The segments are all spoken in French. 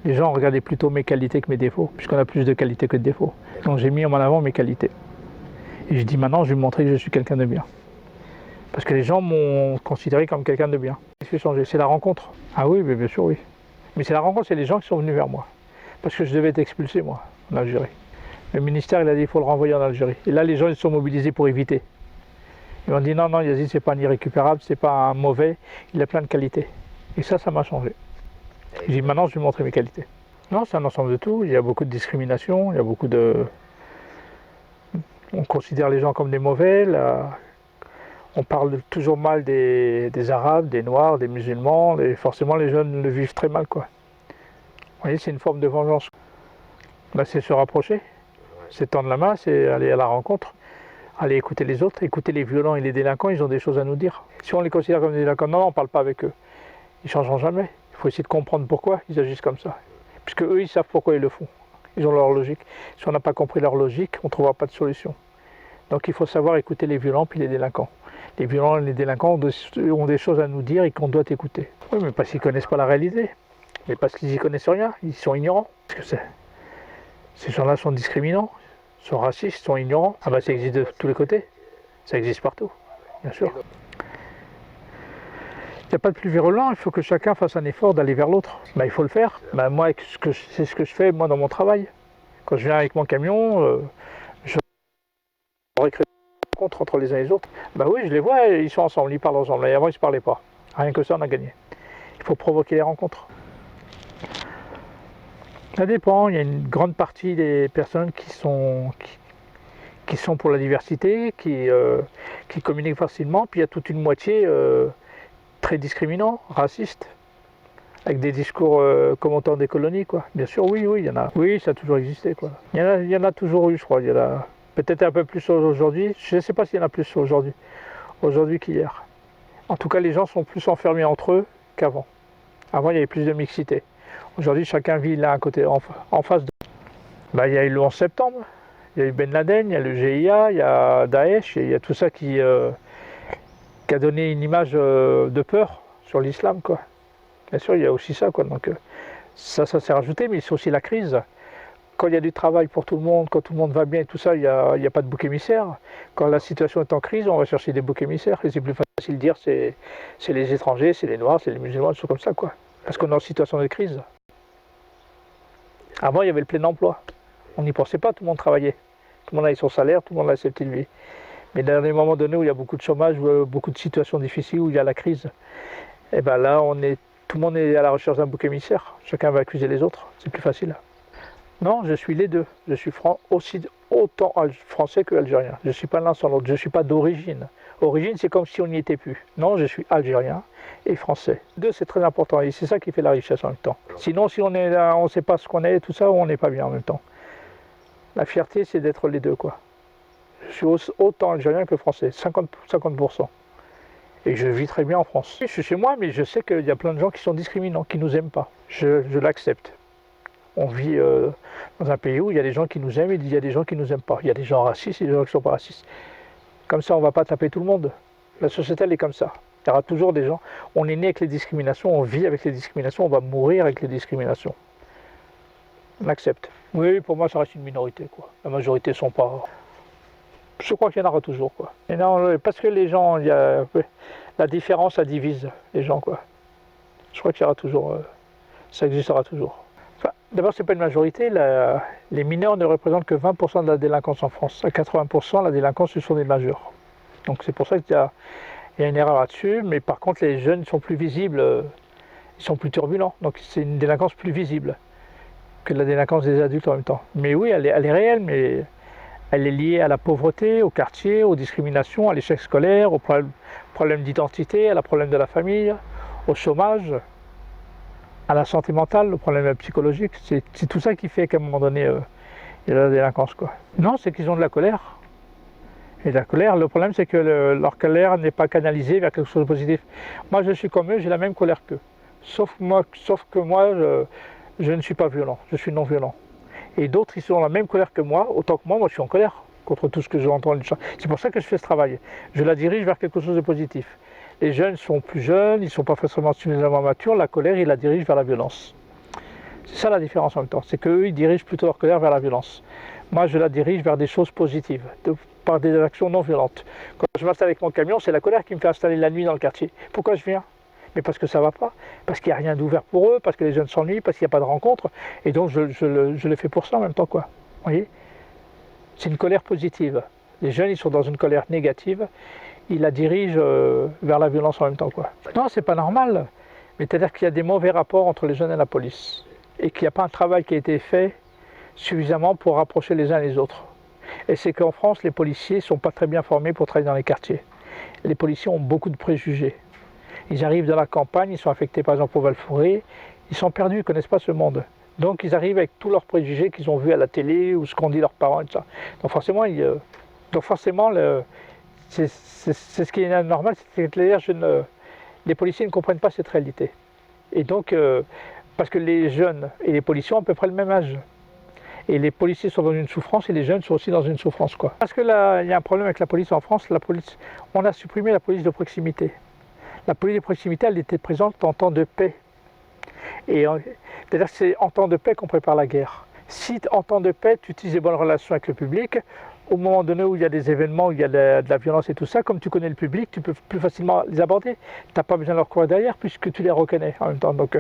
Les gens regardaient plutôt mes qualités que mes défauts, puisqu'on a plus de qualités que de défauts. Donc j'ai mis en avant mes qualités. Et je dis maintenant, je vais montrer que je suis quelqu'un de bien. Parce que les gens m'ont considéré comme quelqu'un de bien. Qu'est-ce qui a changé? C'est la rencontre. Ah oui, mais bien sûr, oui. Mais c'est la rencontre, c'est les gens qui sont venus vers moi. Parce que je devais être expulsé, moi, en Algérie. Le ministère, il a dit qu'il faut le renvoyer en Algérie. Et là, les gens, ils se sont mobilisés pour éviter. Ils m'ont dit non, non, Yazid, c'est pas un irrécupérable, c'est pas un mauvais, il a plein de qualités. Et ça m'a changé. J'ai dit maintenant, je vais montrer mes qualités. Non, c'est un ensemble de tout. Il y a beaucoup de discrimination, il y a beaucoup de. On considère les gens comme des mauvais. Là. On parle toujours mal des Arabes, des Noirs, des musulmans. Et forcément, les jeunes le vivent très mal, quoi. Vous voyez, c'est une forme de vengeance. Là, c'est se rapprocher, c'est tendre la main, c'est aller à la rencontre, aller écouter les autres, écouter les violents et les délinquants, ils ont des choses à nous dire. Si on les considère comme des délinquants, non, on ne parle pas avec eux. Ils ne changeront jamais. Il faut essayer de comprendre pourquoi ils agissent comme ça. Puisque eux, ils savent pourquoi ils le font. Ils ont leur logique. Si on n'a pas compris leur logique, on ne trouvera pas de solution. Donc il faut savoir écouter les violents puis les délinquants. Les violents et les délinquants ont des choses à nous dire et qu'on doit écouter. Oui, mais parce qu'ils ne connaissent pas la réalité. Mais parce qu'ils n'y connaissent rien, ils sont ignorants. Parce que ces gens-là sont discriminants, sont racistes, sont ignorants. Ah bah ça existe de tous les côtés. Ça existe partout, bien sûr. Il n'y a pas de plus virulent, il faut que chacun fasse un effort d'aller vers l'autre. Bah, il faut le faire. Bah, moi, c'est ce que je fais moi dans mon travail. Quand je viens avec mon camion, je recrée des rencontres entre les uns et les autres. Bah oui, je les vois, ils sont ensemble, ils parlent ensemble. Et avant, ils ne se parlaient pas. Rien que ça, on a gagné. Il faut provoquer les rencontres. Ça dépend, il y a une grande partie des personnes qui sont pour la diversité, qui communiquent facilement, puis il y a toute une moitié très discriminants, racistes, avec des discours comme au temps des colonies, quoi. Bien sûr, oui, il y en a. Oui, ça a toujours existé, quoi. Il y en a toujours eu, je crois. Il y en a peut-être un peu plus aujourd'hui. Je ne sais pas s'il y en a plus aujourd'hui qu'hier. En tout cas, les gens sont plus enfermés entre eux qu'avant. Avant, il y avait plus de mixité. Aujourd'hui, chacun vit là à côté, en face de. Bah, il y a eu le 11 septembre, il y a eu Ben Laden, il y a le GIA, il y a Daesh, il y a tout ça qui a donné une image de peur sur l'islam, quoi. Bien sûr, il y a aussi ça, quoi. Donc ça s'est rajouté, mais c'est aussi la crise. Quand il y a du travail pour tout le monde, quand tout le monde va bien et tout ça, il n'y a pas de bouc émissaire. Quand la situation est en crise, on va chercher des boucs émissaires. Et c'est plus facile de dire c'est les étrangers, c'est les noirs, c'est les musulmans, des choses comme ça, quoi. Parce qu'on est en situation de crise. Avant, il y avait le plein emploi. On n'y pensait pas, tout le monde travaillait. Tout le monde avait son salaire, tout le monde avait ses petites vies. Mais dans les moments donnés où il y a beaucoup de chômage, où beaucoup de situations difficiles, où il y a la crise, et ben là, tout le monde est à la recherche d'un bouc émissaire. Chacun va accuser les autres, c'est plus facile. Non, je suis les deux. Je suis autant français que algérien. Je ne suis pas l'un sans l'autre. Je ne suis pas d'origine. Origine, c'est comme si on n'y était plus. Non, je suis algérien et français. Deux, c'est très important et c'est ça qui fait la richesse en même temps. Sinon, si on est là, on ne sait pas ce qu'on est, tout ça, on n'est pas bien en même temps. La fierté, c'est d'être les deux, quoi. Je suis autant algérien que français, 50%. Et je vis très bien en France. Je suis chez moi, mais je sais qu'il y a plein de gens qui sont discriminants, qui ne nous aiment pas. Je l'accepte. On vit dans un pays où il y a des gens qui nous aiment et il y a des gens qui ne nous aiment pas. Il y a des gens racistes et des gens qui ne sont pas racistes. Comme ça, on ne va pas taper tout le monde. La société, elle est comme ça. Il y aura toujours des gens. On est né avec les discriminations, on vit avec les discriminations, on va mourir avec les discriminations. On accepte. Oui, pour moi, ça reste une minorité, quoi. La majorité ne sont pas. Je crois qu'il y en aura toujours, quoi. Et non, parce que les gens, la différence, ça divise les gens, quoi. Je crois qu'il y aura toujours. Ça existera toujours. Enfin, d'abord, ce n'est pas une majorité. Les mineurs ne représentent que 20% de la délinquance en France. À 80%, la délinquance, ce sont des majeurs. Donc c'est pour ça qu'il y a une erreur là-dessus. Mais par contre, les jeunes sont plus visibles, ils sont plus turbulents. Donc c'est une délinquance plus visible que la délinquance des adultes en même temps. Mais oui, elle est réelle, mais elle est liée à la pauvreté, au quartier, aux discriminations, à l'échec scolaire, aux problèmes d'identité, à la problème de la famille, au chômage, à la santé mentale, le problème psychologique. C'est tout ça qui fait qu'à un moment donné, il y a la délinquance, quoi. Non, c'est qu'ils ont de la colère. Et la colère, le problème, c'est que leur colère n'est pas canalisée vers quelque chose de positif. Moi, je suis comme eux, j'ai la même colère qu'eux. Sauf que moi, je ne suis pas violent, je suis non violent. Et d'autres, ils ont la même colère que moi, autant que moi je suis en colère contre tout ce que j'entends. C'est pour ça que je fais ce travail. Je la dirige vers quelque chose de positif. Les jeunes sont plus jeunes, ils ne sont pas forcément suffisamment matures, la colère, ils la dirigent vers la violence. C'est ça la différence en même temps, c'est qu'eux, ils dirigent plutôt leur colère vers la violence. Moi, je la dirige vers des choses positives, par des actions non violentes. Quand je m'installe avec mon camion, c'est la colère qui me fait installer la nuit dans le quartier. Pourquoi je viens? Mais parce que ça ne va pas, parce qu'il n'y a rien d'ouvert pour eux, parce que les jeunes s'ennuient, parce qu'il n'y a pas de rencontre, et donc je le fais pour ça en même temps, quoi. Vous voyez? C'est une colère positive. Les jeunes, ils sont dans une colère négative, ils la dirigent vers la violence en même temps, quoi. Non, c'est pas normal, mais c'est-à-dire qu'il y a des mauvais rapports entre les jeunes et la police, et qu'il n'y a pas un travail qui a été fait suffisamment pour rapprocher les uns les autres. Et c'est qu'en France, les policiers ne sont pas très bien formés pour travailler dans les quartiers. Les policiers ont beaucoup de préjugés. Ils arrivent dans la campagne, ils sont affectés par exemple au Val-Fouré, ils sont perdus, ils ne connaissent pas ce monde. Donc ils arrivent avec tous leurs préjugés qu'ils ont vus à la télé ou ce qu'ont dit leurs parents et tout ça. Donc forcément, c'est ce qui est normal, c'est-à-dire les policiers ne comprennent pas cette réalité. Et donc, parce que les jeunes et les policiers ont à peu près le même âge. Et les policiers sont dans une souffrance et les jeunes sont aussi dans une souffrance, quoi. Parce que là, il y a un problème avec la police en France, on a supprimé la police de proximité. La police de proximité, elle était présente en temps de paix. Et c'est-à-dire que c'est en temps de paix qu'on prépare la guerre. Si en temps de paix, tu utilises des bonnes relations avec le public, au moment donné où il y a des événements, où il y a de la violence et tout ça, comme tu connais le public, tu peux plus facilement les aborder. Tu n'as pas besoin de leur courir derrière puisque tu les reconnais en même temps. Donc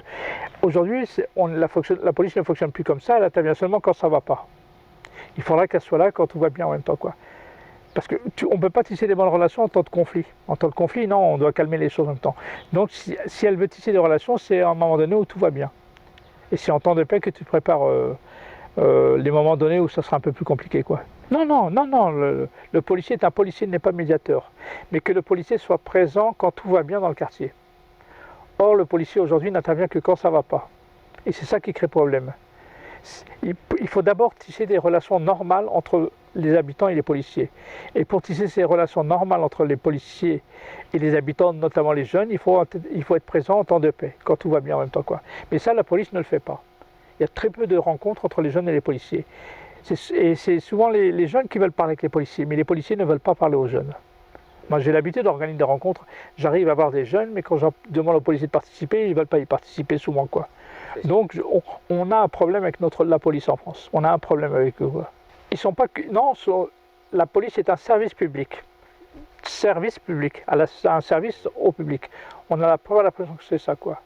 aujourd'hui, la police ne fonctionne plus comme ça, elle intervient seulement quand ça ne va pas. Il faudra qu'elle soit là quand tout va bien en même temps, quoi. Parce qu'on ne peut pas tisser des bonnes relations en temps de conflit. En temps de conflit, non, on doit calmer les choses en même temps. Donc si elle veut tisser des relations, c'est à un moment donné où tout va bien. Et c'est en temps de paix que tu prépares les moments donnés où ça sera un peu plus compliqué, quoi. Non, non, non, non, le policier est un policier, il n'est pas médiateur. Mais que le policier soit présent quand tout va bien dans le quartier. Or, le policier aujourd'hui n'intervient que quand ça ne va pas. Et c'est ça qui crée problème. Il faut d'abord tisser des relations normales entre les habitants et les policiers. Et pour tisser ces relations normales entre les policiers et les habitants, notamment les jeunes, il faut être présent en temps de paix, quand tout va bien en même temps, quoi. Mais ça, la police ne le fait pas. Il y a très peu de rencontres entre les jeunes et les policiers. Et c'est souvent les jeunes qui veulent parler avec les policiers, mais les policiers ne veulent pas parler aux jeunes. Moi, j'ai l'habitude d'organiser des rencontres, j'arrive à voir des jeunes, mais quand je demande aux policiers de participer, ils ne veulent pas y participer souvent, quoi. Donc, on a un problème avec la police en France. On a un problème avec eux. Ils sont pas... Non, la police est un service public. Service public. Un service au public. On a pas l'impression que c'est ça, quoi.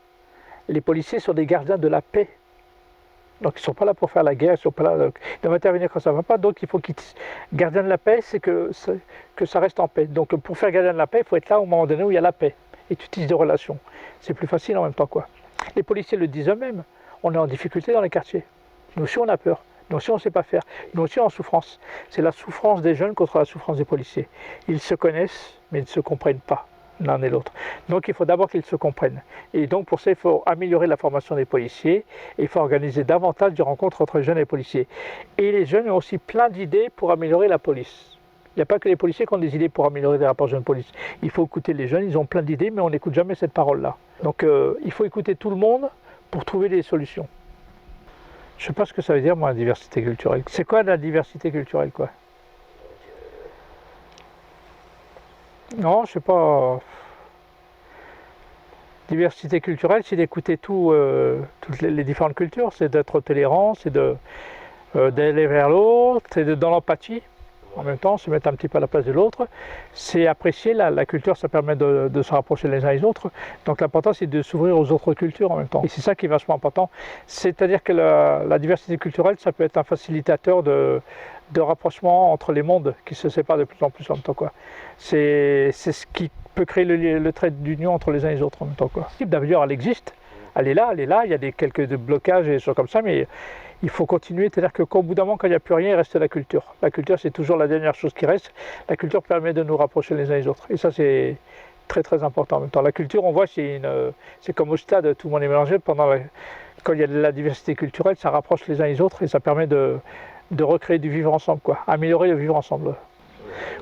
Les policiers sont des gardiens de la paix. Donc ils ne sont pas là pour faire la guerre, ils doivent intervenir quand ça ne va pas. Donc il faut qu'ils... Gardien de la paix, c'est que ça reste en paix. Donc pour faire gardien de la paix, il faut être là au moment donné où il y a la paix. Et tu tisses des relations. C'est plus facile en même temps, quoi. Les policiers le disent eux-mêmes. On est en difficulté dans les quartiers. Nous aussi on a peur. Nous aussi on ne sait pas faire. Nous aussi on est en souffrance. C'est la souffrance des jeunes contre la souffrance des policiers. Ils se connaissent, mais ils ne se comprennent pas l'un et l'autre. Donc il faut d'abord qu'ils se comprennent. Et donc pour ça, il faut améliorer la formation des policiers et il faut organiser davantage de rencontres entre les jeunes et les policiers. Et les jeunes ont aussi plein d'idées pour améliorer la police. Il n'y a pas que les policiers qui ont des idées pour améliorer les rapports jeunes-police. Il faut écouter les jeunes, ils ont plein d'idées, mais on n'écoute jamais cette parole-là. Donc il faut écouter tout le monde pour trouver des solutions. Je ne sais pas ce que ça veut dire, moi, la diversité culturelle. C'est quoi la diversité culturelle, quoi? Non, je ne sais pas. Diversité culturelle, c'est d'écouter toutes les différentes cultures, c'est d'être tolérant, c'est d'aller vers l'autre, c'est dans l'empathie. En même temps, se mettre un petit peu à la place de l'autre, c'est apprécier la culture, ça permet de se rapprocher les uns les autres. Donc l'important, c'est de s'ouvrir aux autres cultures en même temps. Et c'est ça qui est vachement important. C'est-à-dire que la diversité culturelle, ça peut être un facilitateur de rapprochement entre les mondes qui se séparent de plus en plus en même temps, quoi. C'est ce qui peut créer le trait d'union entre les uns et les autres en même temps, quoi. D'ailleurs, elle existe, elle est là, il y a quelques blocages et des choses comme ça, mais il faut continuer, c'est-à-dire qu'au bout d'un moment, quand il n'y a plus rien, il reste la culture. La culture, c'est toujours la dernière chose qui reste. La culture permet de nous rapprocher les uns les autres. Et ça, c'est très très important en même temps. La culture, on voit, c'est comme au stade, tout le monde est mélangé. Quand il y a de la diversité culturelle, ça rapproche les uns les autres et ça permet de recréer du vivre ensemble, quoi. Améliorer le vivre ensemble.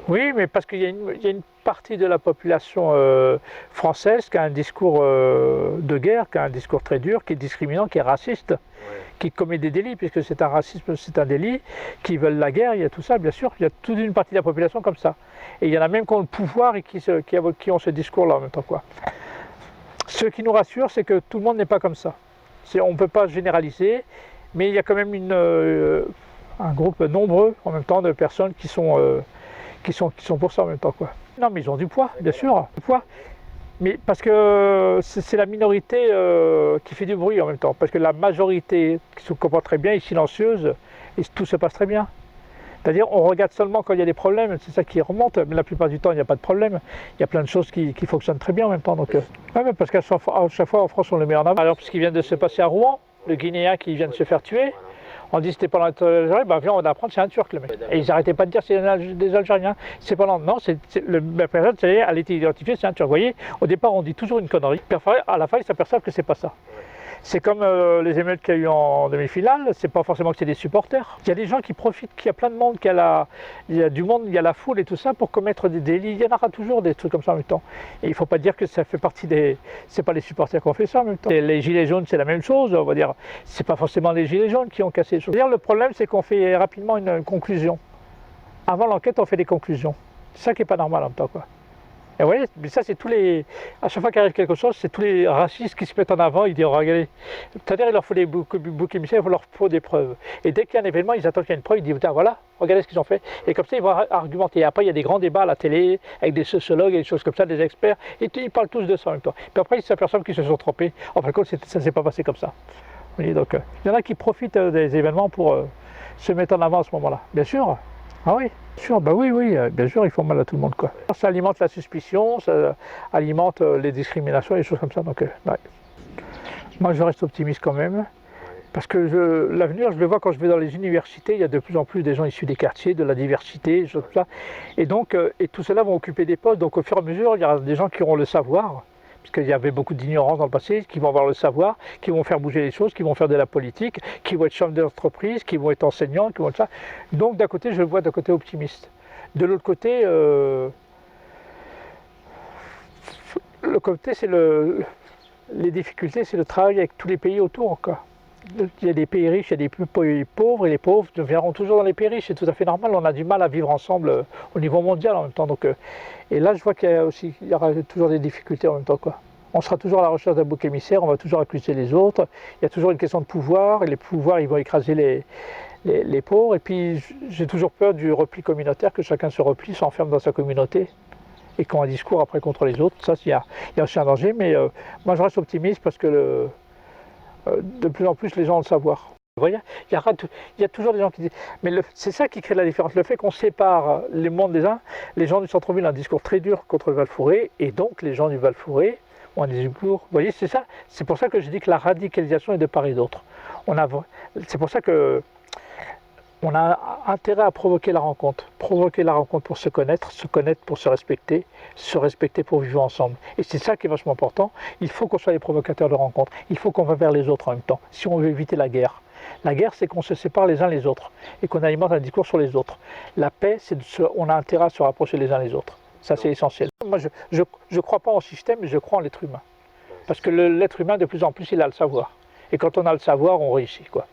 Oui, mais parce qu'il y a une partie de la population française qui a un discours de guerre, qui a un discours très dur, qui est discriminant, qui est raciste, qui commet des délits, puisque c'est un racisme, c'est un délit, qui veulent la guerre, il y a tout ça, bien sûr, il y a toute une partie de la population comme ça. Et il y en a même qui ont le pouvoir et qui ont ce discours-là en même temps, quoi. Ce qui nous rassure, c'est que tout le monde n'est pas comme ça. On ne peut pas généraliser, mais il y a quand même un groupe nombreux en même temps de personnes qui sont pour ça en même temps, quoi. Non, mais ils ont du poids, bien sûr, du poids. Mais parce que c'est la minorité qui fait du bruit en même temps. Parce que la majorité qui se comporte très bien est silencieuse et tout se passe très bien. C'est-à-dire on regarde seulement quand il y a des problèmes, c'est ça qui remonte, mais la plupart du temps il n'y a pas de problème. Il y a plein de choses qui fonctionnent très bien en même temps. Donc, ouais, parce qu'à chaque fois en France on le met en avant. Par exemple, ce qui vient de se passer à Rouen, le Guinéen qui vient de se faire tuer, on dit c'était pendant l'Algérie, ben viens on va apprendre c'est un Turc le mec. Et ils n'arrêtaient pas de dire c'est des Algériens. C'est pendant, non, la personne, elle était identifiée, c'est un Turc. Vous voyez, au départ on dit toujours une connerie, puis à la fin ils s'aperçoivent que c'est pas ça. C'est comme les émeutes qu'il y a eu en demi-finale, c'est pas forcément que c'est des supporters. Il y a des gens qui profitent, qu'il y a plein de monde, il y a du monde, il y a la foule et tout ça pour commettre des délits. Il y en aura toujours des trucs comme ça en même temps. Et il ne faut pas dire que ça fait partie des... C'est pas les supporters qui ont fait ça en même temps. Et les gilets jaunes, c'est la même chose, on va dire. C'est pas forcément les gilets jaunes qui ont cassé les choses. Le problème, c'est qu'on fait rapidement une conclusion. Avant l'enquête, on fait des conclusions. C'est ça qui n'est pas normal en même temps, quoi. Et vous voyez, mais ça c'est tous les... À chaque fois qu'il arrive quelque chose, c'est tous les racistes qui se mettent en avant, ils disent, regardez, c'est-à-dire il leur faut des boucs émissaires, il leur faut des preuves. Et dès qu'il y a un événement, ils attendent qu'il y ait une preuve, ils disent, voilà, regardez ce qu'ils ont fait. Et comme ça, ils vont argumenter. Et après, il y a des grands débats à la télé, avec des sociologues et des choses comme ça, des experts, et ils parlent tous de ça en même temps. Puis après, ils s'aperçoivent qu'ils se sont trompés. En fin de compte, ça ne s'est pas passé comme ça. Vous voyez, donc, il y en a qui profitent des événements pour se mettre en avant à ce moment-là. Bien sûr. Ah oui, sûr, bah oui, bien sûr, ils font mal à tout le monde, quoi. Ça alimente la suspicion, ça alimente les discriminations et des choses comme ça, donc ouais. Moi, je reste optimiste quand même, parce que l'avenir, je le vois quand je vais dans les universités, il y a de plus en plus des gens issus des quartiers, de la diversité, des choses comme ça, et donc, et tout cela vont occuper des postes, donc au fur et à mesure, il y aura des gens qui auront le savoir, parce qu'il y avait beaucoup d'ignorance dans le passé, qui vont avoir le savoir, qui vont faire bouger les choses, qui vont faire de la politique, qui vont être chefs d'entreprise, qui vont être enseignants, qui vont être ça. Donc d'un côté, je le vois d'un côté optimiste. De l'autre côté, le côté, c'est les difficultés, c'est le travail avec tous les pays autour encore. Il y a des pays riches, il y a des pays pauvres, et les pauvres viendront toujours dans les pays riches, c'est tout à fait normal, on a du mal à vivre ensemble au niveau mondial en même temps. Donc, et là, je vois qu'il y aura toujours des difficultés en même temps, quoi. On sera toujours à la recherche d'un bouc émissaire, on va toujours accuser les autres, il y a toujours une question de pouvoir, et les pouvoirs, ils vont écraser les pauvres, et puis j'ai toujours peur du repli communautaire, que chacun se replie, s'enferme dans sa communauté, et qu'on a un discours après contre les autres. Ça, il y a aussi un danger, mais moi je reste optimiste parce que de plus en plus les gens ont le savoir. Vous voyez, il y a toujours des gens qui disent, mais c'est ça qui crée la différence, le fait qu'on sépare les mondes des uns. Les gens du centre-ville ont un discours très dur contre le Val-Fouré, et donc les gens du Val-Fouré ont un discours, vous voyez, c'est ça, c'est pour ça que je dis que la radicalisation est de part et d'autre. C'est pour ça que on a intérêt à provoquer la rencontre pour se connaître pour se respecter pour vivre ensemble. Et c'est ça qui est vachement important. Il faut qu'on soit les provocateurs de rencontres, il faut qu'on va vers les autres en même temps, si on veut éviter la guerre. La guerre, c'est qu'on se sépare les uns les autres et qu'on alimente un discours sur les autres. La paix, c'est on a intérêt à se rapprocher les uns les autres. Ça, c'est essentiel. Moi, je ne crois pas en système, mais je crois en l'être humain. Parce que l'être humain, de plus en plus, il a le savoir. Et quand on a le savoir, on réussit, quoi.